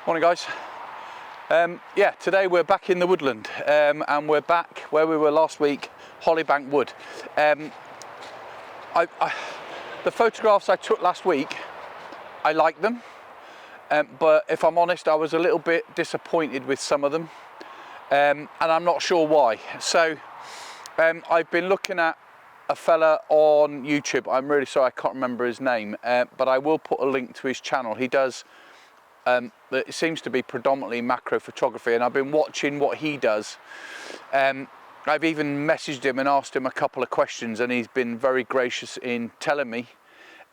Morning guys. Yeah, today we're back in the woodland and we're back where we were last week, Hollybank Wood. The photographs I took last week, I liked them, but if I'm honest, I was a little bit disappointed with some of them, and I'm not sure why. So I've been looking at a fella on YouTube. I'm really sorry, I can't remember his name, but I will put a link to his channel. He does it seems to be predominantly macro photography, and I've been watching what he does. I've even messaged him and asked him a couple of questions, and he's been very gracious in telling me,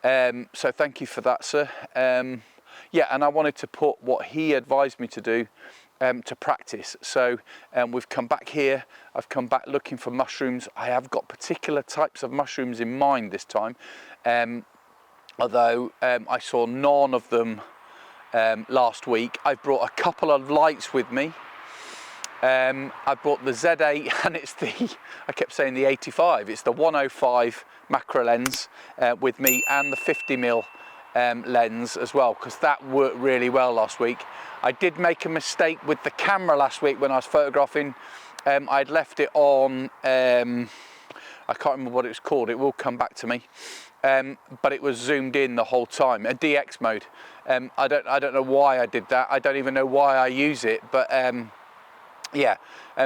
so thank you for that, sir. Yeah, and I wanted to put what he advised me to do to practice. So we've come back here, I've come back looking for mushrooms. I have got particular types of mushrooms in mind this time, although I saw none of them last week. I've brought a couple of lights with me. I brought the Z8 and it's the, I kept saying the 85, it's the 105 macro lens with me, and the 50mm lens as well, because that worked really well last week. I did make a mistake with the camera last week when I was photographing. I'd left it on, I can't remember what it was called, it will come back to me. But it was zoomed in the whole time, a DX mode. I don't know why I did that. I don't even know why I use it, but yeah.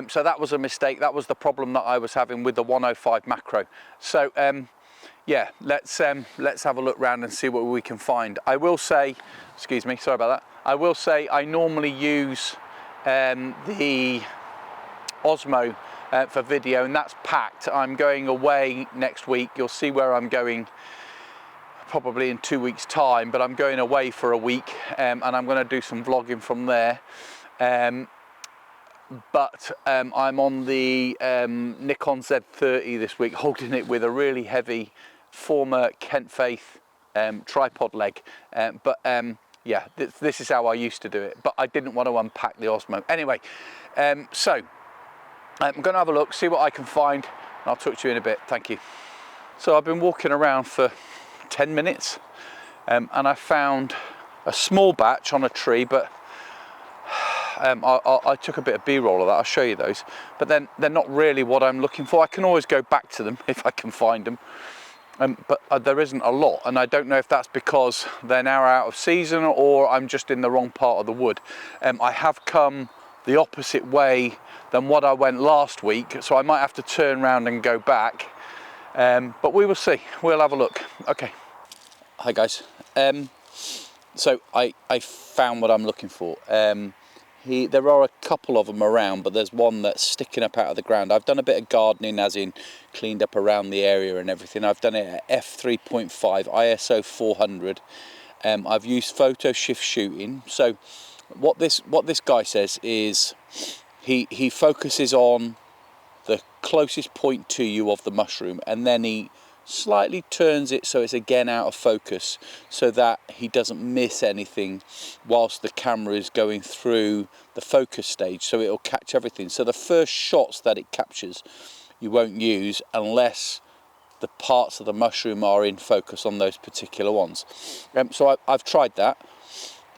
So that was a mistake. That was the problem that I was having with the 105 macro. So yeah, let's have a look around and see what we can find. I will say, excuse me, sorry about that. I will say I normally use the Osmo for video, and that's packed. I'm going away next week. You'll see where I'm going probably in 2 weeks time, but I'm going away for a week, and I'm going to do some vlogging from there. But I'm on the Nikon Z30 this week, holding it with a really heavy former Kent Faith tripod leg, but yeah, this is how I used to do it, but I didn't want to unpack the Osmo anyway. So I'm going to have a look, see what I can find, and I'll talk to you in a bit. Thank you. So I've been walking around for 10 minutes and I found a small batch on a tree, but I took a bit of B-roll of that. I'll show you those, but then they're not really what I'm looking for. I can always go back to them if I can find them, but there isn't a lot, and I don't know if that's because they're now out of season or I'm just in the wrong part of the wood. I have come the opposite way than what I went last week, so I might have to turn around and go back, but we will see. We'll have a look. Okay. Hi guys. So I found what I'm looking for. There are a couple of them around, but there's one that's sticking up out of the ground. I've done a bit of gardening, as in cleaned up around the area and everything. I've done it at f3.5 ISO 400. I've used photo shift shooting. So what this guy says is he focuses on the closest point to you of the mushroom, and then he slightly turns it so it's again out of focus, so that he doesn't miss anything whilst the camera is going through the focus stage, so it'll catch everything. So the first shots that it captures you won't use unless the parts of the mushroom are in focus on those particular ones. So I've tried that.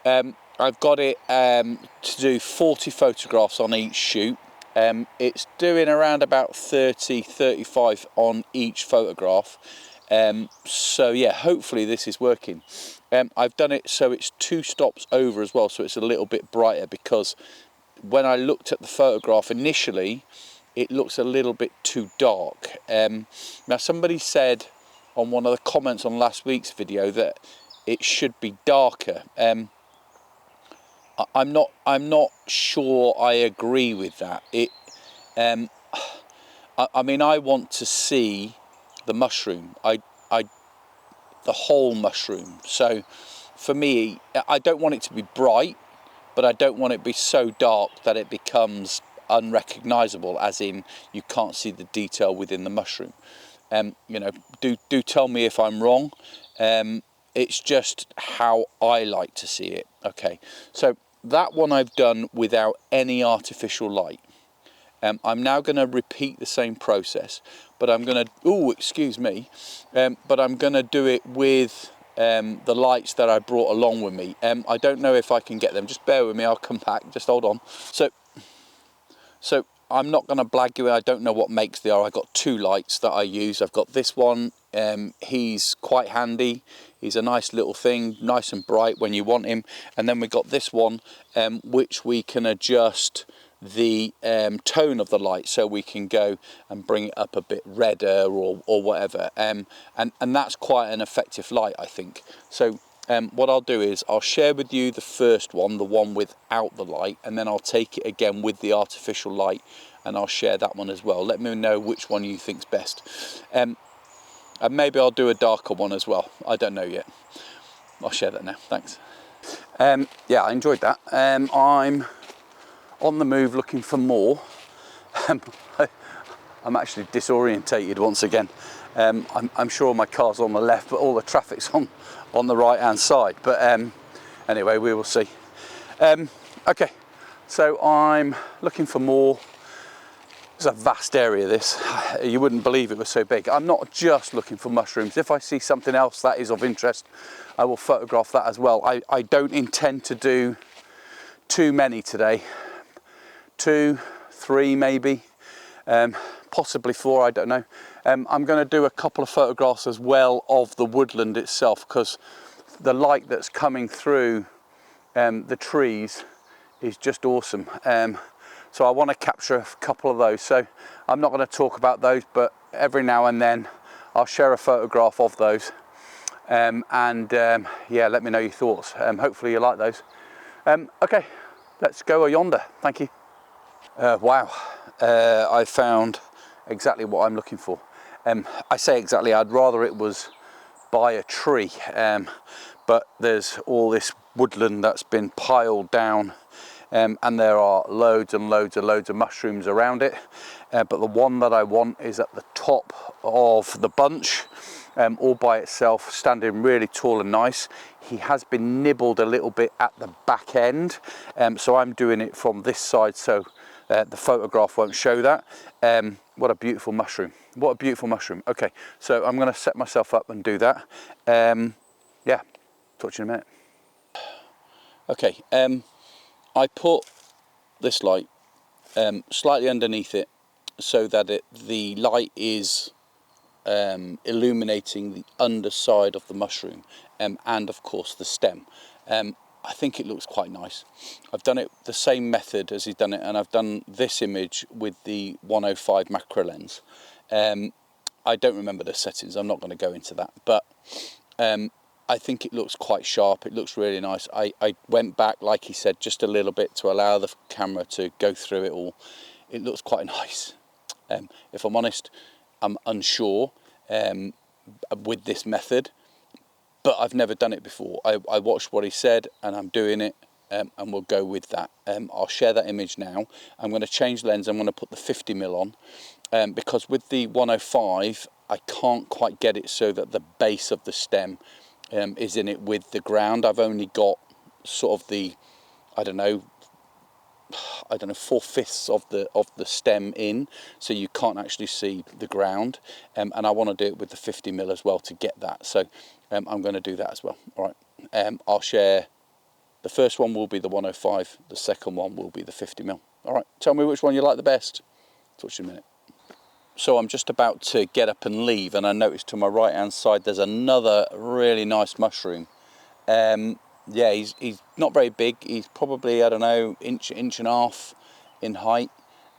I've got it to do 40 photographs on each shoot. It's doing around about 30-35 on each photograph, so yeah, hopefully this is working. I've done it so it's 2 stops over as well, so it's a little bit brighter, because when I looked at the photograph initially it looks a little bit too dark. Now somebody said on one of the comments on last week's video that it should be darker. I'm not sure I agree with that. I mean, I want to see the mushroom, the whole mushroom. So for me, I don't want it to be bright, but I don't want it to be so dark that it becomes unrecognizable, as in you can't see the detail within the mushroom. You know, do tell me if I'm wrong. It's just how I like to see it. Okay, so that one I've done without any artificial light. I'm now going to repeat the same process, but I'm going to, but I'm going to do it with the lights that I brought along with me. I don't know if I can get them. Just bear with me, I'll come back, just hold on. So I'm not going to blag you, I don't know what makes they are. I've got two lights that I use. I've got this one, he's quite handy. He's a nice little thing, nice and bright when you want him. And then we've got this one, which we can adjust the tone of the light, so we can go and bring it up a bit redder or whatever. And that's quite an effective light, I think. So what I'll do is I'll share with you the first one, the one without the light, and then I'll take it again with the artificial light and I'll share that one as well. Let me know which one you think's best. And maybe I'll do a darker one as well. I don't know yet. I'll share that now. Thanks. Yeah, I enjoyed that. I'm on the move looking for more. I'm actually disorientated once again. I'm sure my car's on the left, but all the traffic's on the right hand side. But anyway, we will see. Okay, so I'm looking for more. It's a vast area, this. You wouldn't believe it was so big. I'm not just looking for mushrooms. If I see something else that is of interest, I will photograph that as well. I don't intend to do too many today. 2, 3 maybe, possibly 4, I don't know. I'm going to do a couple of photographs as well of the woodland itself, because the light that's coming through the trees is just awesome. So I want to capture a couple of those. So I'm not going to talk about those, but every now and then I'll share a photograph of those. Yeah, let me know your thoughts. Hopefully you like those. Okay, let's go yonder. Thank you. Wow, I found exactly what I'm looking for. I say exactly, I'd rather it was by a tree, but there's all this woodland that's been piled down, and there are loads and loads of mushrooms around it. But the one that I want is at the top of the bunch, all by itself, standing really tall and nice. He has been nibbled a little bit at the back end, so I'm doing it from this side, so the photograph won't show that. What a beautiful mushroom. What a beautiful mushroom. Okay, so I'm going to set myself up and do that. Yeah, talk to you in a minute. Okay, I put this light slightly underneath it so that the light is illuminating the underside of the mushroom, and of course the stem. I think it looks quite nice. I've done it the same method as he's done it, and I've done this image with the 105 macro lens. I don't remember the settings, I'm not going to go into that, but I think it looks quite sharp. It looks really nice. I went back, like he said, just a little bit to allow the camera to go through it all. It looks quite nice. If I'm honest, I'm unsure with this method, but I've never done it before. I watched what he said and I'm doing it, and we'll go with that. I'll share that image now. I'm going to change lens. I'm going to put the 50mm on, because with the 105 I can't quite get it so that the base of the stem is in it with the ground. I've only got sort of the, I don't know, 4/5 of the stem in, so you can't actually see the ground, and I want to do it with the 50mm as well to get that. So I'm going to do that as well. All right, I'll share. The first one will be the 105, the second one will be the 50mm. All right, tell me which one you like the best. Talk to you in a minute. So I'm just about to get up and leave, and I noticed to my right hand side there's another really nice mushroom. Yeah, he's not very big. He's probably, I don't know, inch and a half in height.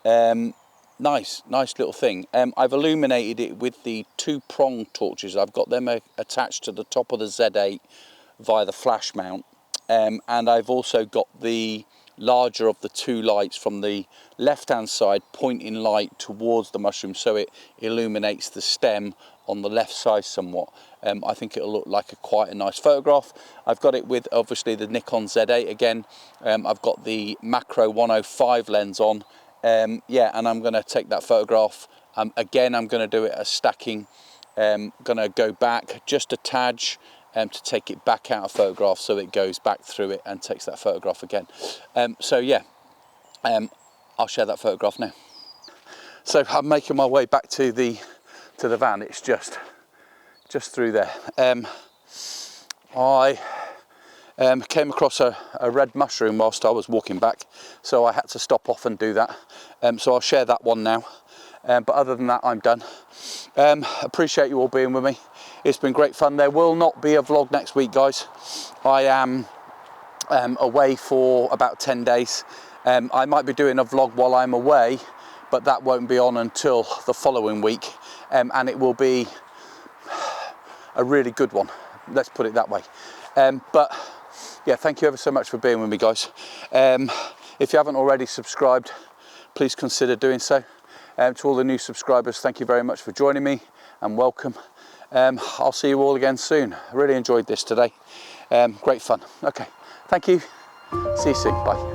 Nice little thing. I've illuminated it with the 2-prong torches. I've got them attached to the top of the Z8 via the flash mount, and I've also got the larger of the 2 lights from the left hand side pointing light towards the mushroom, so it illuminates the stem on the left side somewhat. I think it'll look like quite a nice photograph. I've got it with obviously the Nikon Z8 again. I've got the macro 105 lens on. Yeah, and I'm going to take that photograph. Again, I'm going to do it as stacking. Going to go back just a tad to take it back out of photograph, so it goes back through it and takes that photograph again. So yeah, I'll share that photograph now. So I'm making my way back to the van. It's just through there. I came across a red mushroom whilst I was walking back, so I had to stop off and do that. So I'll share that one now. But other than that, I'm done. Appreciate you all being with me. It's been great fun. There will not be a vlog next week, guys. I am away for about 10 days. I might be doing a vlog while I'm away, but that won't be on until the following week. And it will be a really good one, let's put it that way. But yeah, thank you ever so much for being with me, guys. If you haven't already subscribed, please consider doing so. To all the new subscribers, thank you very much for joining me and welcome. I'll see you all again soon. I really enjoyed this today. Great fun. Okay, thank you. See you soon. Bye.